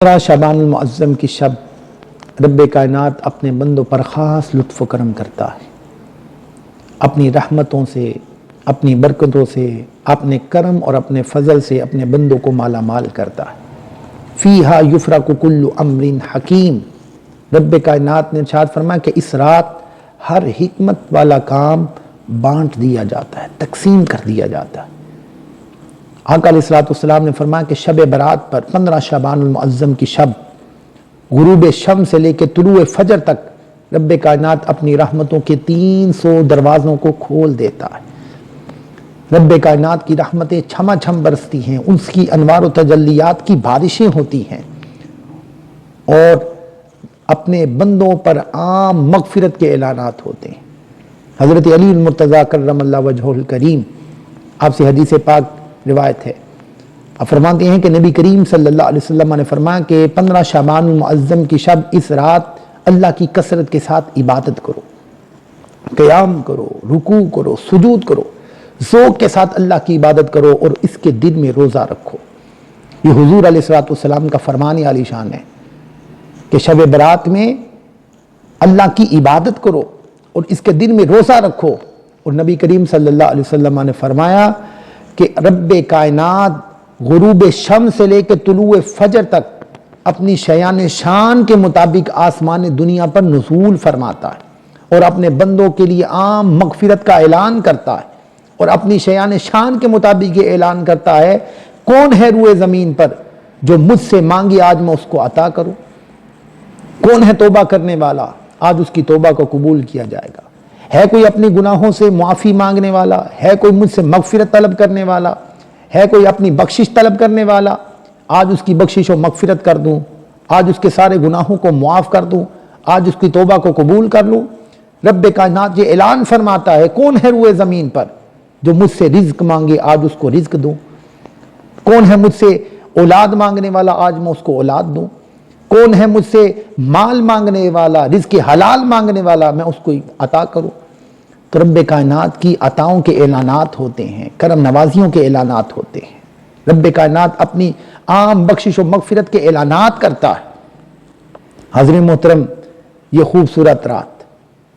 شعبان المعظم کی شب رب کائنات اپنے بندوں پر خاص لطف و کرم کرتا ہے، اپنی رحمتوں سے، اپنی برکتوں سے، اپنے کرم اور اپنے فضل سے اپنے بندوں کو مالا مال کرتا ہے۔ فیہا یفرق کل امر حکیم، رب کائنات نے ارشاد فرمایا کہ اس رات ہر حکمت والا کام بانٹ دیا جاتا ہے، تقسیم کر دیا جاتا ہے۔ آقا علیہ السلام نے فرمایا کہ شب برات پر 15 شعبان المعظم کی شب غروب شمس سے لے کے طلوع فجر تک رب کائنات اپنی رحمتوں کے 300 دروازوں کو کھول دیتا ہے۔ رب کائنات کی رحمتیں چھما چھم برستی ہیں، اس کی انوار و تجلیات کی بارشیں ہوتی ہیں اور اپنے بندوں پر عام مغفرت کے اعلانات ہوتے ہیں۔ حضرت علی المرتضیٰ کرم اللہ وجہہ الکریم، آپ سے حدیث پاک روایت ہے، آپ فرماتے ہیں کہ نبی کریم صلی اللہ علیہ وسلم نے فرمایا کہ 15 شعبان المعظم کی شب اس رات اللہ کی کثرت کے ساتھ عبادت کرو، قیام کرو، رکوع کرو، سجود کرو، ذوق کے ساتھ اللہ کی عبادت کرو اور اس کے دن میں روزہ رکھو۔ یہ حضور علیہ السلام کا فرمان عالی شان ہے کہ شب برات میں اللہ کی عبادت کرو اور اس کے دن میں روزہ رکھو۔ اور نبی کریم صلی اللہ علیہ وسلم نے فرمایا کہ رب کائنات غروب شمس سے لے کے طلوع فجر تک اپنی شیان شان کے مطابق آسمان دنیا پر نزول فرماتا ہے اور اپنے بندوں کے لیے عام مغفرت کا اعلان کرتا ہے اور اپنی شیان شان کے مطابق یہ اعلان کرتا ہے، کون ہے روئے زمین پر جو مجھ سے مانگے آج میں اس کو عطا کروں؟ کون ہے توبہ کرنے والا آج اس کی توبہ کو قبول کیا جائے گا؟ ہے کوئی اپنے گناہوں سے معافی مانگنے والا؟ ہے کوئی مجھ سے مغفرت طلب کرنے والا؟ ہے کوئی اپنی بخشش طلب کرنے والا؟ آج اس کی بخشش و مغفرت کر دوں، آج اس کے سارے گناہوں کو معاف کر دوں، آج اس کی توبہ کو قبول کر لوں۔ رب کائنات یہ اعلان فرماتا ہے، کون ہے روئے زمین پر جو مجھ سے رزق مانگے آج اس کو رزق دوں؟ کون ہے مجھ سے اولاد مانگنے والا آج میں اس کو اولاد دوں؟ کون ہے مجھ سے مال مانگنے والا، رزق حلال مانگنے والا، میں اس کو عطا کروں؟ تو رب کائنات کی عطاؤں کے اعلانات ہوتے ہیں، کرم نوازیوں کے اعلانات ہوتے ہیں۔ رب کائنات اپنی عام بخشش و مغفرت کے اعلانات کرتا ہے۔ حضرت محترم، یہ خوبصورت رات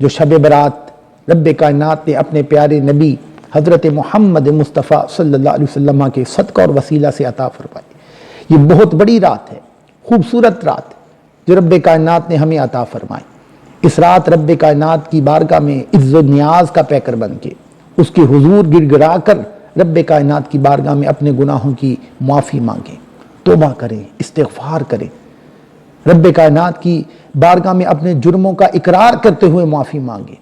جو شب برات رب کائنات نے اپنے پیارے نبی حضرت محمد مصطفیٰ صلی اللہ علیہ وسلم کے صدقہ اور وسیلہ سے عطا فرمائی، یہ بہت بڑی رات ہے، خوبصورت رات جو رب کائنات نے ہمیں عطا فرمائی۔ اس رات رب کائنات کی بارگاہ میں عز و نیاز کا پیکر بن کے اس کے حضور گر گرا کر رب کائنات کی بارگاہ میں اپنے گناہوں کی معافی مانگیں، توبہ کریں، استغفار کریں، رب کائنات کی بارگاہ میں اپنے جرموں کا اقرار کرتے ہوئے معافی مانگیں۔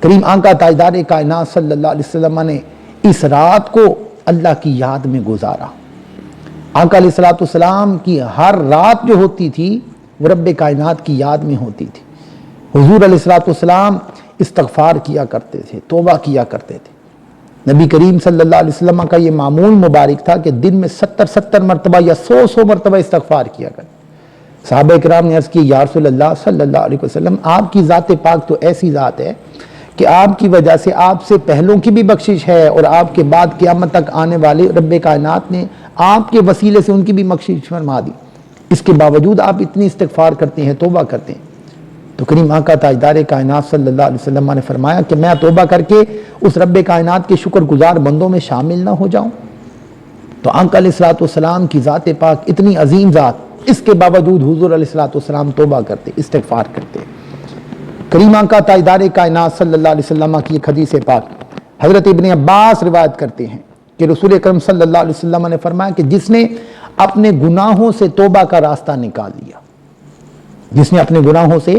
کریم آقا تاجدار کائنات صلی اللہ علیہ وسلم نے اس رات کو اللہ کی یاد میں گزارا۔ آقا علیہ السلام کی ہر رات جو ہوتی تھی وہ رب کائنات کی یاد میں ہوتی تھی۔ حضور علیہ السلام استغفار کیا کرتے تھے، توبہ کیا کرتے تھے۔ نبی کریم صلی اللہ علیہ وسلم کا یہ معمول مبارک تھا کہ دن میں 70 مرتبہ یا 100 مرتبہ استغفار کیا کرتے۔ صحابہ کرام نے عرض کی، یا رسول اللہ صلی اللہ علیہ وسلم، آپ کی ذات پاک تو ایسی ذات ہے کہ آپ کی وجہ سے آپ سے پہلوں کی بھی بخشش ہے اور آپ کے بعد قیامت تک آنے والے رب کائنات نے آپ کے وسیلے سے ان کی بھی بخشش فرما دی، اس کے باوجود آپ اتنی استغفار کرتے ہیں، توبہ کرتے ہیں۔ تو کریم آقا تاجدار کائنات صلی اللہ علیہ وسلم نے فرمایا کہ میں توبہ کر کے اس رب کائنات کے شکر گزار بندوں میں شامل نہ ہو جاؤں؟ تو آقا علیہ السلام کی ذات پاک اتنی عظیم ذات، اس کے باوجود حضور علیہ السلام توبہ کرتے، استغفار کرتے۔ کریم آقا تاجدار کائنات صلی اللہ علیہ وسلم کی ایک حدیث پاک حضرت ابن عباس روایت کرتے ہیں کہ رسول اکرم صلی اللہ علیہ وسلم نے فرمایا کہ جس نے اپنے گناہوں سے توبہ کا راستہ نکال لیا، جس نے اپنے گناہوں سے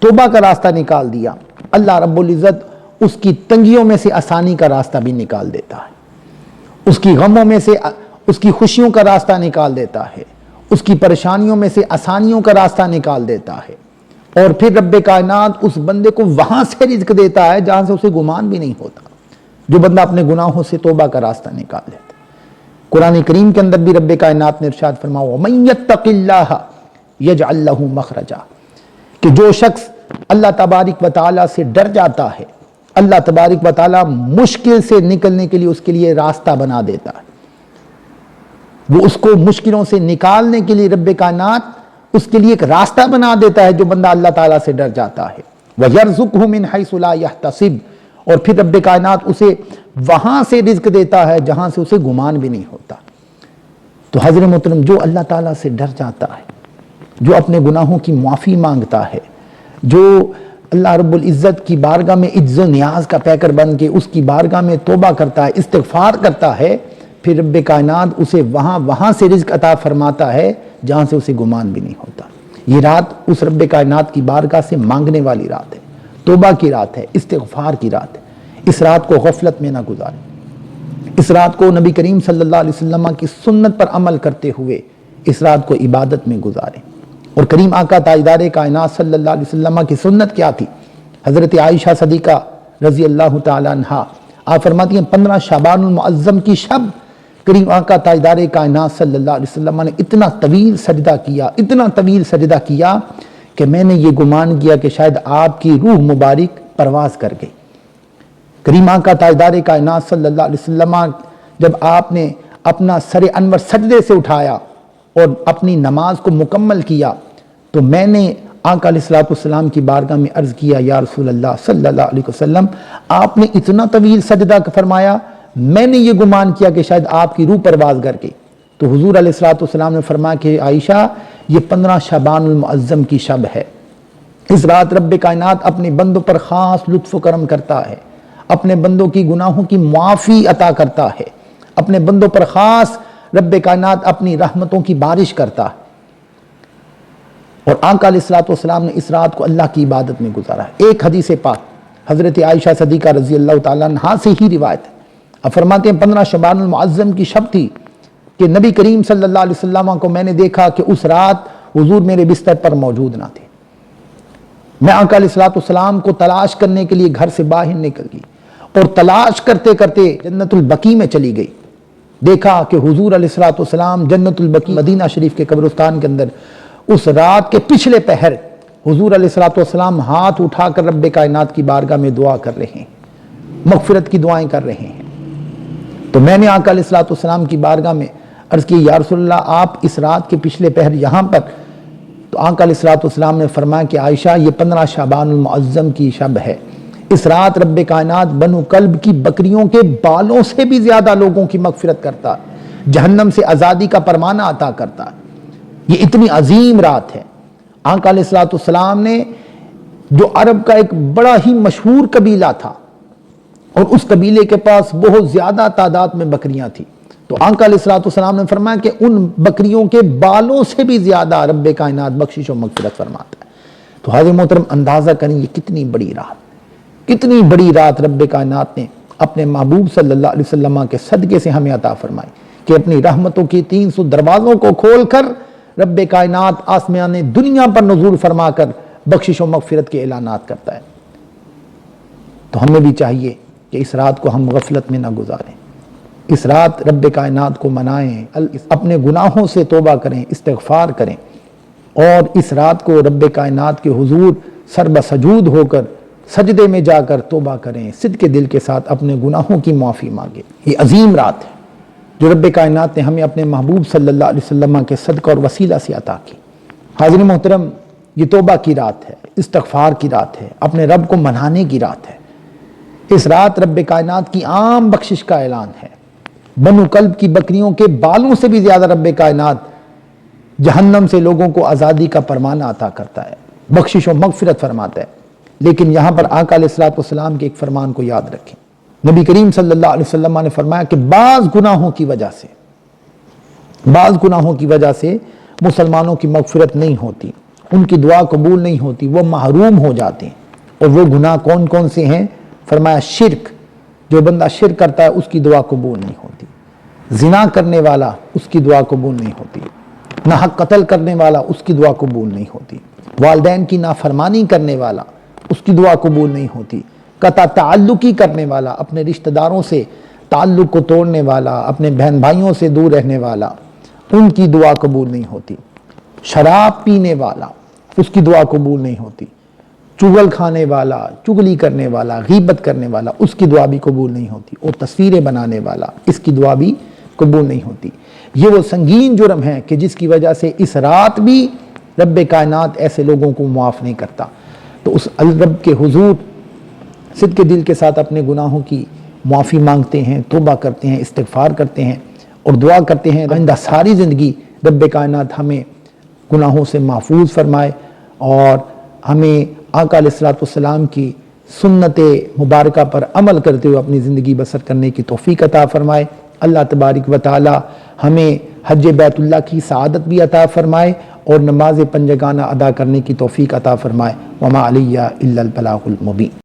توبہ کا راستہ نکال دیا، اللہ رب العزت اس کی تنگیوں میں سے آسانی کا راستہ بھی نکال دیتا ہے، اس کی غموں میں سے اس کی خوشیوں کا راستہ نکال دیتا ہے، اس کی پریشانیوں میں سے آسانیوں کا راستہ نکال دیتا ہے، اور پھر رب کائنات اس بندے کو وہاں سے رزق دیتا ہے جہاں سے اسے گمان بھی نہیں ہوتا، جو بندہ اپنے گناہوں سے توبہ کا راستہ نکال لیتا۔ قرآن کریم کے اندر بھی رب کائنات نے ارشاد فرمایا، وَمَن يَتَّقِ اللَّهَ يَجْعَلْ لَهُ مَخْرَجًا، کہ جو شخص اللہ تبارک و تعالیٰ سے ڈر جاتا ہے، اللہ تبارک و تعالیٰ مشکل سے نکلنے کے لیے اس کے لیے راستہ بنا دیتا ہے۔ وہ اس کو مشکلوں سے نکالنے کے لیے رب کائنات اس کے لیے ایک راستہ بنا دیتا ہے جو بندہ اللہ تعالیٰ سے ڈر جاتا ہے. وَيَرْزُقْهُ مِنْ حَيْثُ لَا يَحْتَسِبُ، اور پھر رب کائنات اسے وہاں سے رزق دیتا ہے جہاں سے اسے گمان بھی نہیں ہوتا. تو حضرت محترم، جو اللہ تعالیٰ سے ڈر جاتا ہے، جو اپنے گناہوں کی معافی مانگتا ہے، جو اللہ رب العزت کی بارگاہ میں عجز و نیاز کا پیکر بن کے اس کی بارگاہ میں توبہ کرتا ہے، استغفار کرتا ہے، پھر رب کائنات اسے وہاں سے رزق عطا فرماتا ہے جہاں سے اسے گمان بھی نہیں ہوتا. یہ رات اس رب کائنات کی بارگاہ سے مانگنے والی رات ہے، توبہ کی رات ہے، استغفار کی رات ہے. اس رات کو غفلت میں نہ گزاریں. اس رات کو نبی کریم صلی اللہ علیہ وسلم کی سنت پر عمل کرتے ہوئے اس رات کو عبادت میں گزاریں. اور کریم آقا تاجدار کائنات صلی اللہ علیہ وسلم کی سنت کیا تھی؟ حضرت عائشہ صدیقہ رضی اللہ تعالی عنہا آپ فرماتی ہیں 15 شعبان المعظم کی شب کریم آقا تاجدار کائنات صلی اللہ علیہ وسلم نے اتنا طویل سجدہ کیا کہ میں نے یہ گمان کیا کہ شاید آپ کی روح مبارک پرواز کر گئی. کریم آقا تاجدار کائنات صلی اللہ علیہ وسلم جب آپ نے اپنا سر انور سجدے سے اٹھایا اور اپنی نماز کو مکمل کیا تو میں نے آقا علیہ السلام کی بارگاہ میں عرض کیا، یا رسول اللہ صلی اللہ علیہ وسلم، آپ نے اتنا طویل سجدہ فرمایا، میں نے یہ گمان کیا کہ شاید آپ کی روح پرواز کر گئی. تو حضور علیہ السلام نے فرمایا کہ عائشہ یہ 15 شعبان المعظم کی شب ہے. اس رات رب کائنات اپنے بندوں پر خاص لطف و کرم کرتا ہے، اپنے بندوں کی گناہوں کی معافی عطا کرتا ہے، اپنے بندوں پر خاص رب کائنات اپنی رحمتوں کی بارش کرتا ہے. اور آقا علیہ السلام نے اس رات کو اللہ کی عبادت میں گزارا ہے. ایک حدیث پاک حضرت عائشہ صدیقہ رضی اللہ تعالیٰ عنہا سے ہی روایت ہے. اب فرماتے ہیں 15 شعبان المعظم کی شب تھی کہ نبی کریم صلی اللہ علیہ وسلم کو میں نے دیکھا کہ اس رات حضور میرے بستر پر موجود نہ تھے. میں آقا علیہ السلام کو تلاش کرنے کے لیے گھر سے باہر نکل گئی اور تلاش کرتے کرتے جنت البقیع میں چلی گئی. دیکھا کہ حضور علیہ السلام جنت البقیع مدینہ شریف کے قبرستان کے اندر اس رات کے پچھلے پہر حضور علیہ السلام ہاتھ اٹھا کر رب کائنات کی بارگاہ میں دعا کر رہے ہیں، مغفرت کی دعائیں کر رہے ہیں. تو میں نے آقا علیہ السلام کی بارگاہ میں عرض کی، یا رسول اللہ آپ اس رات کے پچھلے پہر یہاں پر؟ تو آقا علیہ السلام نے فرمایا کہ عائشہ یہ 15 شعبان المعظم کی شب ہے. اس رات رب کائنات بنو کلب کی بکریوں کے بالوں سے بھی زیادہ لوگوں کی مغفرت کرتا ہے، جہنم سے آزادی کا فرمانہ عطا کرتا ہے. یہ اتنی عظیم رات ہے. آقا علیہ السلام نے جو عرب کا ایک بڑا ہی مشہور قبیلہ تھا اور اس قبیلے کے پاس بہت زیادہ تعداد میں بکریاں تھیں، تو آقا علیہ السلام نے فرمایا کہ ان بکریوں کے بالوں سے بھی زیادہ رب کائنات بخشش و مغفرت فرماتا ہے. تو حضرت محترم اندازہ کریں یہ کتنی بڑی رات رب کائنات نے اپنے محبوب صلی اللہ علیہ وسلم کے صدقے سے ہمیں عطا فرمائی کہ اپنی رحمتوں کی 300 دروازوں کو کھول کر رب کائنات آسمان دنیا پر نزول فرما کر بخشش و مغفرت کے اعلانات کرتا ہے. تو ہمیں بھی چاہیے کہ اس رات کو ہم غفلت میں نہ گزاریں. اس رات رب کائنات کو منائیں، اپنے گناہوں سے توبہ کریں، استغفار کریں، اور اس رات کو رب کائنات کے حضور سر بسجود ہو کر سجدے میں جا کر توبہ کریں، صدق دل کے ساتھ اپنے گناہوں کی معافی مانگیں. یہ عظیم رات ہے جو رب کائنات نے ہمیں اپنے محبوب صلی اللہ علیہ وسلم کے صدقہ اور وسیلہ سے عطا کی. حاضرین محترم، یہ توبہ کی رات ہے، استغفار کی رات ہے، اپنے رب کو منانے کی رات ہے. اس رات رب کائنات کی عام بخشش کا اعلان ہے. بنو کلب کی بکریوں کے بالوں سے بھی زیادہ رب کائنات جہنم سے لوگوں کو آزادی کا فرمانہ عطا کرتا ہے، بخشش و مغفرت فرماتا ہے. لیکن یہاں پر آقا علیہ السلام کے ایک فرمان کو یاد رکھیں. نبی کریم صلی اللہ علیہ وسلم نے فرمایا کہ بعض گناہوں کی وجہ سے مسلمانوں کی مغفرت نہیں ہوتی، ان کی دعا قبول نہیں ہوتی، وہ محروم ہو جاتے ہیں. اور وہ گناہ کون کون سے ہیں؟ فرمایا شرک، جو بندہ شرک کرتا ہے اس کی دعا قبول نہیں ہوتی. زنا کرنے والا اس کی دعا قبول نہیں ہوتی. ناحق قتل کرنے والا اس کی دعا قبول نہیں ہوتی. والدین کی نافرمانی کرنے والا اس کی دعا قبول نہیں ہوتی. قطع تعلقی کرنے والا، اپنے رشتہ داروں سے تعلق کو توڑنے والا، اپنے بہن بھائیوں سے دور رہنے والا، ان کی دعا قبول نہیں ہوتی. شراب پینے والا اس کی دعا قبول نہیں ہوتی. چغل کھانے والا، چغلی کرنے والا، غیبت کرنے والا اس کی دعا بھی قبول نہیں ہوتی. اور تصویریں بنانے والا اس کی دعا بھی قبول نہیں ہوتی. یہ وہ سنگین جرم ہے کہ جس کی وجہ سے اس رات بھی رب کائنات ایسے لوگوں کو معاف نہیں کرتا۔ تو اس رب کے حضور صدق دل کے ساتھ اپنے گناہوں کی معافی مانگتے ہیں، توبہ کرتے ہیں، استغفار کرتے ہیں اور دعا کرتے ہیں آئندہ ساری زندگی رب کائنات ہمیں گناہوں سے محفوظ فرمائے اور ہمیں آقا علیہ الصلوۃ والسلام کی سنت مبارکہ پر عمل کرتے ہوئے اپنی زندگی بسر کرنے کی توفیق عطا فرمائے۔ اللہ تبارک و تعالی ہمیں حج بیت اللہ کی سعادت بھی عطا فرمائے اور نماز پنجگانہ ادا کرنے کی توفیق عطا فرمائے۔ وما علیہ الا البلاغ المبین۔